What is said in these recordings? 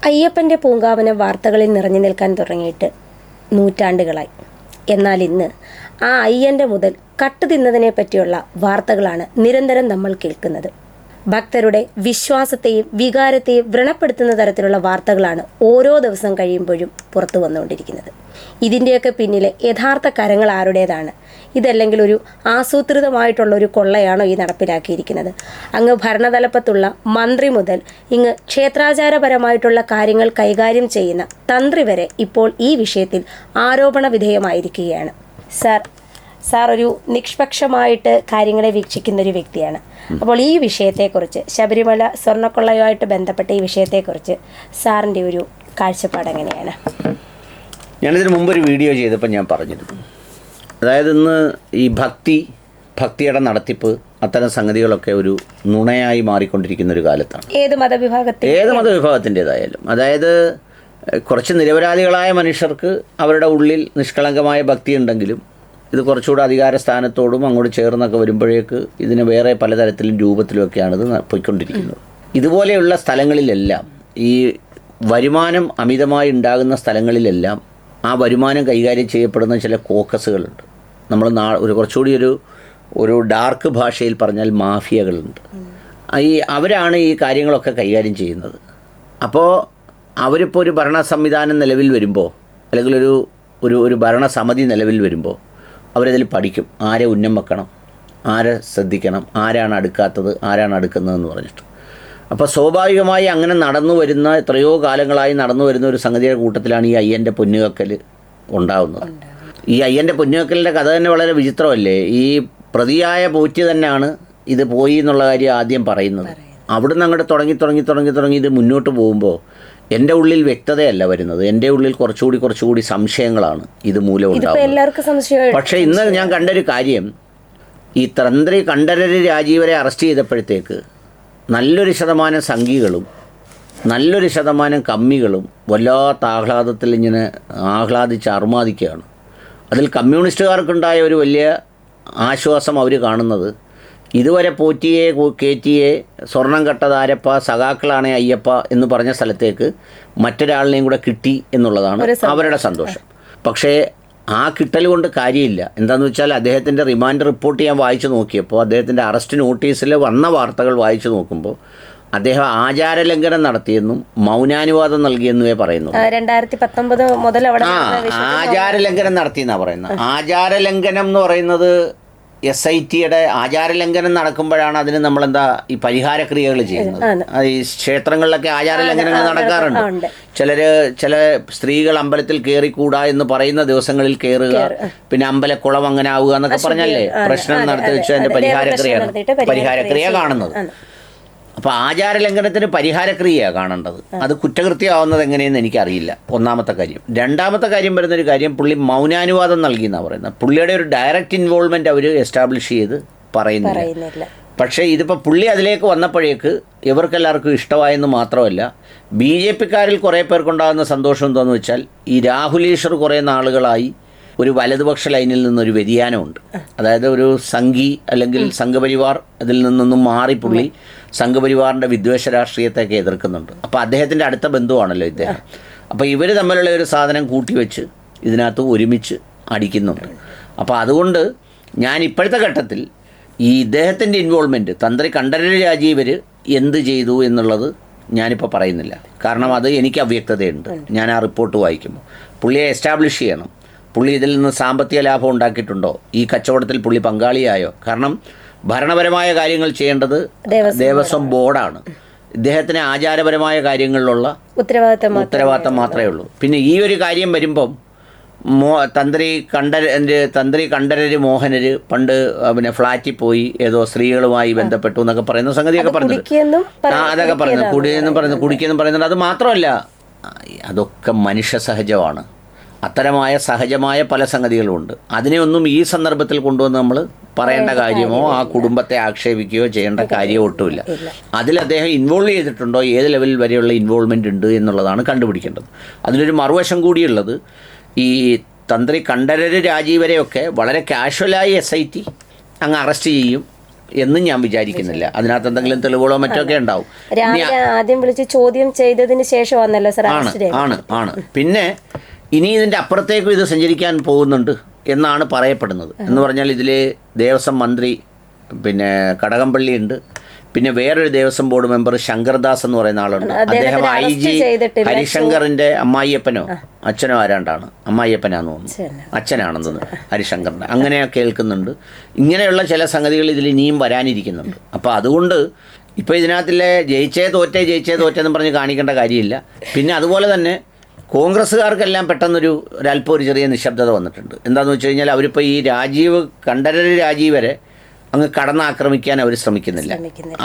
അയ്യപ്പൻ്റെ പൂങ്കാവനം വാർത്തകളിൽ നിറഞ്ഞു നിൽക്കാൻ തുടങ്ങിയിട്ട് നൂറ്റാണ്ടുകളായി. എന്നാൽ ഇന്ന് ആ അയ്യൻ്റെ മുതൽ കട്ട് തിന്നതിനെ പറ്റിയുള്ള വാർത്തകളാണ് നിരന്തരം നമ്മൾ കേൾക്കുന്നത്. ഭക്തരുടെ വിശ്വാസത്തെയും വികാരത്തെയും വ്രണപ്പെടുത്തുന്ന തരത്തിലുള്ള വാർത്തകളാണ് ഓരോ ദിവസം കഴിയുമ്പോഴും പുറത്തു വന്നുകൊണ്ടിരിക്കുന്നത്. ഇതിൻ്റെയൊക്കെ പിന്നിലെ യഥാർത്ഥ കരങ്ങൾ ആരുടേതാണ്? ഇതല്ലെങ്കിൽ ഒരു ആസൂത്രിതമായിട്ടുള്ളൊരു കൊള്ളയാണോ ഈ നടപ്പിലാക്കിയിരിക്കുന്നത്? അങ്ങ് ഭരണതലപ്പത്തുള്ള മന്ത്രി മുതൽ ഇങ്ങ് ക്ഷേത്രാചാരപരമായിട്ടുള്ള കാര്യങ്ങൾ കൈകാര്യം ചെയ്യുന്ന തന്ത്രി വരെ ഇപ്പോൾ ഈ വിഷയത്തിൽ ആരോപണ വിധേയമായിരിക്കുകയാണ്. സാർ ഒരു നിഷ്പക്ഷമായിട്ട് കാര്യങ്ങളെ വീക്ഷിക്കുന്ന ഒരു വ്യക്തിയാണ്. അപ്പോൾ ഈ വിഷയത്തെക്കുറിച്ച്, ശബരിമല സ്വർണ്ണക്കൊള്ളയുമായിട്ട് ബന്ധപ്പെട്ട ഈ വിഷയത്തെക്കുറിച്ച് സാറിൻ്റെ ഒരു കാഴ്ചപ്പാട് എങ്ങനെയാണ്? ഞാനിതിന് മുമ്പൊരു വീഡിയോ ചെയ്തപ്പോൾ ഞാൻ പറഞ്ഞിരുന്നു, അതായത് ഇന്ന് ഈ ഭക്തിയുടെ നടത്തിപ്പ് അത്തരം സംഗതികളൊക്കെ ഒരു നുണയായി മാറിക്കൊണ്ടിരിക്കുന്ന ഒരു കാലത്താണ്. ഏത് മതവിഭാഗത്തിൻ്റെതായാലും, അതായത് കുറച്ച് നിരപരാധികളായ മനുഷ്യർക്ക് അവരുടെ ഉള്ളിൽ നിഷ്കളങ്കമായ ഭക്തി ഉണ്ടെങ്കിലും ഇത് കുറച്ചുകൂടെ അധികാര സ്ഥാനത്തോടും അങ്ങോട്ട് ചേർന്നൊക്കെ വരുമ്പോഴേക്ക് ഇതിന് വേറെ പലതരത്തിലും രൂപത്തിലുമൊക്കെയാണ് ഇത് പോയിക്കൊണ്ടിരിക്കുന്നത്. ഇതുപോലെയുള്ള സ്ഥലങ്ങളിലെല്ലാം, ഈ വരുമാനം അമിതമായി ഉണ്ടാകുന്ന സ്ഥലങ്ങളിലെല്ലാം ആ വരുമാനം കൈകാര്യം ചെയ്യപ്പെടുന്ന ചില കോക്കസുകളുണ്ട്. നമ്മൾ കുറച്ചുകൂടി ഒരു ഡാർക്ക് ഭാഷയിൽ പറഞ്ഞാൽ മാഫിയകളുണ്ട്. അവരാണ് ഈ കാര്യങ്ങളൊക്കെ കൈകാര്യം ചെയ്യുന്നത്. അപ്പോൾ അവരിപ്പോൾ ഒരു ഭരണ സംവിധാനം നിലവിൽ വരുമ്പോൾ, അല്ലെങ്കിൽ ഒരു ഭരണസമിതി നിലവിൽ വരുമ്പോൾ അവരതിൽ പഠിക്കും ആരെ ഉന്നം വെക്കണം, ആരെ ശ്രദ്ധിക്കണം, ആരാണ് അടുക്കാത്തത്, ആരാണ് അടുക്കുന്നതെന്ന് പറഞ്ഞിട്ട്. അപ്പോൾ സ്വാഭാവികമായി അങ്ങനെ എത്രയോ കാലങ്ങളായി നടന്നു വരുന്ന ഒരു സംഗതിയുടെ കൂട്ടത്തിലാണ് ഈ അയ്യൻ്റെ പൊന്നുകക്കൽ ഉണ്ടാകുന്നത്. ഈ അയ്യൻ്റെ പൊന്നുകക്കലിൻ്റെ കഥ തന്നെ വളരെ വിചിത്രമല്ലേ? ഈ പ്രതിയായ പോറ്റി തന്നെയാണ് ഇത് പോയി എന്നുള്ള കാര്യം ആദ്യം പറയുന്നത്. അവിടുന്ന് അങ്ങോട്ട് തുടങ്ങി ഇത് മുന്നോട്ട് പോകുമ്പോൾ എൻ്റെ ഉള്ളിൽ വ്യക്തതയല്ല വരുന്നത്, എൻ്റെ ഉള്ളിൽ കുറച്ചുകൂടി സംശയങ്ങളാണ് ഇത് മൂലം ഉണ്ടാകുന്നത്. പക്ഷേ ഇന്ന് ഞാൻ കണ്ടൊരു കാര്യം, ഈ തന്ത്രി കണ്ഠരര് രാജീവരെ അറസ്റ്റ് ചെയ്തപ്പോഴത്തേക്ക് നല്ലൊരു ശതമാനം സംഘികളും നല്ലൊരു ശതമാനം കമ്മികളും വല്ലാത്ത ആഹ്ലാദത്തിൽ ഇങ്ങനെ ആഹ്ലാദിച്ച് അർമാദിക്കുകയാണ്. അതിൽ കമ്മ്യൂണിസ്റ്റുകാർക്കുണ്ടായ ഒരു വലിയ ആശ്വാസം അവർ കാണുന്നത്, ഇതുവരെ പോറ്റിയെ കയറ്റിയെ സ്വർണം കട്ടതാരപ്പ സഖാക്കളാണ് അയ്യപ്പ എന്ന് പറഞ്ഞ സ്ഥലത്തേക്ക് മറ്റൊരാളിനെയും കൂടെ കിട്ടി എന്നുള്ളതാണ് അവരുടെ സന്തോഷം. പക്ഷേ ആ കിട്ടൽ കൊണ്ട് കാര്യമില്ല. എന്താണെന്ന് വെച്ചാൽ അദ്ദേഹത്തിൻ്റെ റിമാൻഡ് റിപ്പോർട്ട് ഞാൻ വായിച്ചു നോക്കിയപ്പോൾ, അദ്ദേഹത്തിൻ്റെ അറസ്റ്റ് നോട്ടീസിൽ വന്ന വാർത്തകൾ വായിച്ചു നോക്കുമ്പോൾ അദ്ദേഹം ആചാരലംഘനം നടത്തിയെന്നും മൗനാനുവാദം നൽകിയെന്നുമേ പറയുന്നു. 2019 മുതൽ ആചാരലംഘനം നടത്തിയെന്നാണ് പറയുന്നത്. ആചാരലംഘനം എന്ന് പറയുന്നത് SITയുടെ ആചാരലംഘനം നടക്കുമ്പോഴാണ് അതിന് നമ്മളെന്താ ഈ പരിഹാരക്രിയകൾ ചെയ്യുന്നത്. ഈ ക്ഷേത്രങ്ങളിലൊക്കെ ആചാരലംഘനങ്ങൾ നടക്കാറുണ്ട്. ചില സ്ത്രീകൾ അമ്പലത്തിൽ കയറിക്കൂടാ എന്ന് പറയുന്ന ദിവസങ്ങളിൽ കയറുക, പിന്നെ അമ്പലക്കുളം അങ്ങനെ ആവുക എന്നൊക്കെ പറഞ്ഞല്ലേ പ്രശ്നം നടത്തി വെച്ച് അതിൻ്റെ പരിഹാരക്രിയ കാണുന്നത്. അപ്പോൾ ആചാരലംഘനത്തിന് പരിഹാരക്രിയയാണ് കാണേണ്ടത്. അത് കുറ്റകൃത്യമാവുന്നത് എങ്ങനെയെന്ന് എനിക്കറിയില്ല, ഒന്നാമത്തെ കാര്യം. രണ്ടാമത്തെ കാര്യം വരുന്നൊരു കാര്യം, പുള്ളി മൗനാനുവാദം നൽകി എന്നാണ് പറയുന്നത്. പുള്ളിയുടെ ഒരു ഡയറക്റ്റ് ഇൻവോൾവ്മെൻറ്റ് അവർ എസ്റ്റാബ്ലിഷ് ചെയ്ത് പറയുന്നില്ല. പക്ഷേ ഇതിപ്പോൾ പുള്ളി അതിലേക്ക് വന്നപ്പോഴേക്ക് ഇവർക്കെല്ലാവർക്കും ഇഷ്ടമായെന്ന് മാത്രമല്ല, BJPക്കാരിൽ കുറേ പേർക്കുണ്ടാകുന്ന സന്തോഷം എന്താണെന്ന് വെച്ചാൽ, ഈ രാഹുൽ ഈശ്വർ കുറേ നാളുകളായി ഒരു വലതുപക്ഷ ലൈനിൽ നിന്നൊരു വ്യതിയാനമുണ്ട്. അതായത് ഒരു സംഘി അല്ലെങ്കിൽ സംഘപരിവാർ അതിൽ നിന്നൊന്നും മാറി പുള്ളി സംഘപരിവാറിൻ്റെ വിദ്വേഷ രാഷ്ട്രീയത്തെയൊക്കെ എതിർക്കുന്നുണ്ട്. അപ്പോൾ അദ്ദേഹത്തിൻ്റെ അടുത്ത ബന്ധുവാണല്ലോ ഇദ്ദേഹം. അപ്പോൾ ഇവർ തമ്മിലുള്ള ഒരു സാധനം കൂട്ടിവെച്ച് ഇതിനകത്ത് ഒരുമിച്ച് അടിക്കുന്നുണ്ട്. അപ്പോൾ അതുകൊണ്ട് ഞാൻ ഇപ്പോഴത്തെ ഘട്ടത്തിൽ ഈ ഇദ്ദേഹത്തിൻ്റെ ഇൻവോൾവ്മെൻറ്റ്, തന്ത്രി കണ്ഠരര് രാജീവർ എന്ത് ചെയ്തു എന്നുള്ളത് ഞാനിപ്പോൾ പറയുന്നില്ല. കാരണം അത് എനിക്ക് അവ്യക്തതയുണ്ട്. ഞാൻ ആ റിപ്പോർട്ട് വായിക്കുമ്പോൾ പുള്ളിയെ എസ്റ്റാബ്ലിഷ് ചെയ്യണം. പുള്ളി ഇതിൽ നിന്ന് സാമ്പത്തിക ലാഭം ഉണ്ടാക്കിയിട്ടുണ്ടോ, ഈ കച്ചവടത്തിൽ പുള്ളി പങ്കാളിയായോ? കാരണം ഭരണപരമായ കാര്യങ്ങൾ ചെയ്യേണ്ടത് ദേവസ്വം ബോർഡാണ്. ഇദ്ദേഹത്തിന് ആചാരപരമായ കാര്യങ്ങളിലുള്ള ഉത്തരവാദിത്തം മാത്രമേ ഉള്ളൂ. പിന്നെ ഈ ഒരു കാര്യം വരുമ്പം തന്ത്രി കണ്ഠരര് മോഹനര് പണ്ട് പിന്നെ ഫ്ലാറ്റിൽ പോയി ഏതോ സ്ത്രീകളുമായി ബന്ധപ്പെട്ടു എന്നൊക്കെ പറയുന്ന സംഗതിയൊക്കെ പറഞ്ഞത്, അതൊക്കെ പറഞ്ഞു കുടിക്കെന്നും പറയുന്നുണ്ട്. അത് മാത്രമല്ല, അതൊക്കെ മനുഷ്യ സഹജമാണ്. അത്തരമായ സഹജമായ പല സംഗതികളുമുണ്ട്. അതിനെയൊന്നും ഈ സന്ദർഭത്തിൽ കൊണ്ടുവന്ന് നമ്മൾ പറയേണ്ട കാര്യമോ ആ കുടുംബത്തെ ആക്ഷേപിക്കുകയോ ചെയ്യേണ്ട കാര്യമോ ഒട്ടുമില്ല. അതിൽ അദ്ദേഹം ഇൻവോൾവ് ചെയ്തിട്ടുണ്ടോ, ഏത് ലെവലിൽ വരെയുള്ള ഇൻവോൾവ്മെൻ്റ് ഉണ്ട് എന്നുള്ളതാണ് കണ്ടുപിടിക്കേണ്ടത്. അതിലൊരു മറുവശം കൂടിയുള്ളത്, ഈ തന്ത്രി കണ്ഠരര് രാജീവരെയൊക്കെ വളരെ കാഷ്വലായി SIT അങ്ങ് അറസ്റ്റ് ചെയ്യും, എന്നും ഞാൻ വിചാരിക്കുന്നില്ല. അതിനകത്ത് എന്തെങ്കിലും തെളിവുകളോ മറ്റൊക്കെ ഉണ്ടാവും. രാവിലെ ആദ്യം വിളിച്ച് ചോദ്യം ചെയ്തതിന് ശേഷമാണല്ലോ സാർ ആണ്. പിന്നെ ഇനി ഇതിൻ്റെ അപ്പുറത്തേക്കും ഇത് സഞ്ചരിക്കാൻ പോകുന്നുണ്ട് എന്നാണ് പറയപ്പെടുന്നത്. എന്ന് പറഞ്ഞാൽ ഇതിൽ ദേവസ്വം മന്ത്രി പിന്നെ കടകംപള്ളി ഉണ്ട്, പിന്നെ വേറൊരു ദേവസ്വം ബോർഡ് മെമ്പർ ശങ്കർദാസ് എന്ന് പറയുന്ന ആളുണ്ട്. അദ്ദേഹം IG ഹരിശങ്കറിന്റെ അമ്മായിയപ്പനോ അച്ഛനോ ആരാണ്ടാണ്, അമ്മായിയപ്പനാന്ന് തോന്നുന്നു, അച്ഛനാണെന്ന് തോന്നുന്നു ഹരിശങ്കറിന്റെ. അങ്ങനെ കേൾക്കുന്നുണ്ട്. ഇങ്ങനെയുള്ള ചില സംഗതികൾ ഇതിൽ ഇനിയും വരാനിരിക്കുന്നുണ്ട്. അപ്പോൾ അതുകൊണ്ട് ഇപ്പോൾ ഇതിനകത്തിലെ ജയിച്ചേ തോറ്റേന്ന് പറഞ്ഞ് കാണിക്കേണ്ട കാര്യമില്ല. പിന്നെ അതുപോലെ തന്നെ കോൺഗ്രസ്സുകാർക്കെല്ലാം പെട്ടെന്നൊരു ഒരല്പം ഒരു ചെറിയ നിശബ്ദത വന്നിട്ടുണ്ട്. എന്താണെന്ന് വെച്ച് കഴിഞ്ഞാൽ അവരിപ്പോൾ ഈ കണ്ഠരര് രാജീവ് വരെ അങ്ങ് കടന്നാക്രമിക്കാൻ അവർ ശ്രമിക്കുന്നില്ല.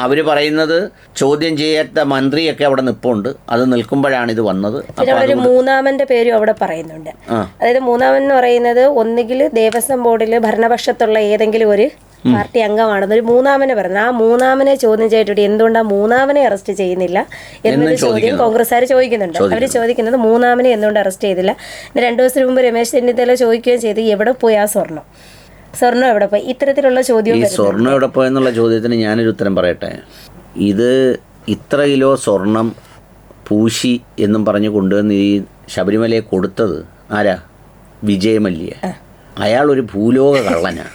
അവർ പറയുന്നത് ചോദ്യം ചെയ്യാത്ത മന്ത്രിയൊക്കെ അവിടെ നിൽപ്പുണ്ട്, അത് നിൽക്കുമ്പോഴാണ് ഇത് വന്നത്. ഒരു മൂന്നാമന്റെ പേരും അവിടെ പറയുന്നുണ്ട്. അതായത് മൂന്നാമൻ എന്ന് പറയുന്നത് ഒന്നുകിൽ ദേവസ്വം ബോർഡിൽ ഭരണപക്ഷത്തുള്ള ഏതെങ്കിലും ഒരു പാർട്ടി അംഗമാണെന്ന് ഒരു മൂന്നാമനെ പറയുന്നത്. ആ മൂന്നാമനെ ചോദ്യം ചെയ്തിട്ട് എന്തുകൊണ്ട് ആ മൂന്നാമനെ അറസ്റ്റ് ചെയ്യുന്നില്ല എന്നൊരു ചോദ്യം കോൺഗ്രസ്സുകാർ ചോദിക്കുന്നുണ്ട്. അവർ ചോദിക്കുന്നത് മൂന്നാമനെ എന്തുകൊണ്ട് അറസ്റ്റ് ചെയ്തില്ല. 2 ദിവസത്തിന് മുമ്പ് രമേശ് ചെന്നിത്തല ചോദിക്കുകയും ചെയ്ത് എവിടെ പോയി ആ സ്വർണ്ണം എവിടെ പോയി, ഇത്തരത്തിലുള്ള ചോദ്യം. ഈ സ്വർണ്ണം എവിടെ പോയെന്നുള്ള ചോദ്യത്തിന് ഞാനൊരു ഉത്തരം പറയട്ടെ. ഇത് ഇത്ര കിലോ സ്വർണം പൂശി എന്നും പറഞ്ഞ് കൊണ്ടുവന്ന് ഈ ശബരിമലയെ കൊടുത്തത് ആരാ? വിജയമല്യ. അയാളൊരു ഭൂലോക കള്ളനാ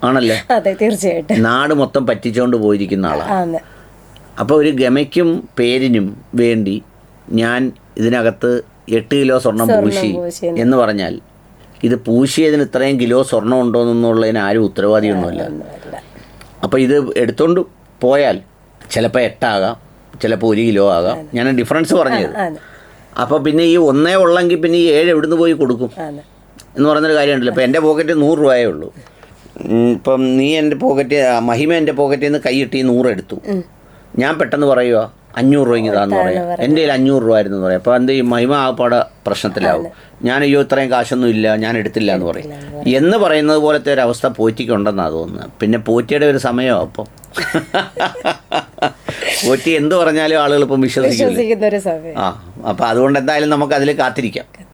ആണല്ലേ? അതെ, തീർച്ചയായിട്ടും. നാട് മൊത്തം പറ്റിച്ചുകൊണ്ട് പോയിരിക്കുന്ന ആളാണ്. അപ്പോൾ ഒരു ഗമയ്ക്കും പേരിനും വേണ്ടി ഞാൻ ഇതിനകത്ത് 8 കിലോ സ്വർണം പൂശി എന്ന് പറഞ്ഞാൽ ഇത് പൂശിയതിന് ഇത്രയും കിലോ സ്വർണം ഉണ്ടോ എന്നുള്ളതിന് ആരും ഉത്തരവാദിയൊന്നുമില്ല. അപ്പോൾ ഇത് എടുത്തുകൊണ്ട് പോയാൽ ചിലപ്പോൾ 8 ആകാം, ചിലപ്പോൾ 1 കിലോ ആകാം. ഞാൻ ഡിഫറൻസ് പറഞ്ഞത്. അപ്പോൾ പിന്നെ ഈ 1 ഉള്ളെങ്കിൽ പിന്നെ ഈ 7 എവിടുന്ന് പോയി കൊടുക്കും എന്ന് പറയുന്നൊരു കാര്യമുണ്ടല്ലോ. ഇപ്പോൾ എൻ്റെ പോക്കറ്റ് 100 രൂപയേ ഉള്ളൂ. ഇപ്പം നീ എൻ്റെ പോക്കറ്റ് മഹിമ എൻ്റെ പോക്കറ്റിൽ നിന്ന് കൈയിട്ടി 100 എടുത്തു. ഞാൻ പെട്ടെന്ന് പറയുക 500 രൂപ ഇതാന്ന് പറയാം, എൻ്റെ കയ്യിൽ 500 രൂപ ആയിരുന്നു പറയാം. അപ്പോൾ എന്ത് ഈ മഹിമ ആപ്പാടെ പ്രശ്നത്തിലാവും. ഞാൻ ഇത്രയും കാശൊന്നും ഇല്ല, ഞാൻ എടുത്തില്ല എന്ന് പറയും. എന്ന് പറയുന്നത് പോലത്തെ ഒരു അവസ്ഥ പോറ്റിക്കുണ്ടെന്നാണ് തോന്നുന്നത്. പിന്നെ പോറ്റിയുടെ ഒരു സമയമാണ് അപ്പം. പോറ്റി എന്ത് പറഞ്ഞാലും ആളുകൾ ഇപ്പം വിശ്വസിക്കുന്നു. അപ്പം അതുകൊണ്ട് എന്തായാലും നമുക്ക് അതിൽ കാത്തിരിക്കാം.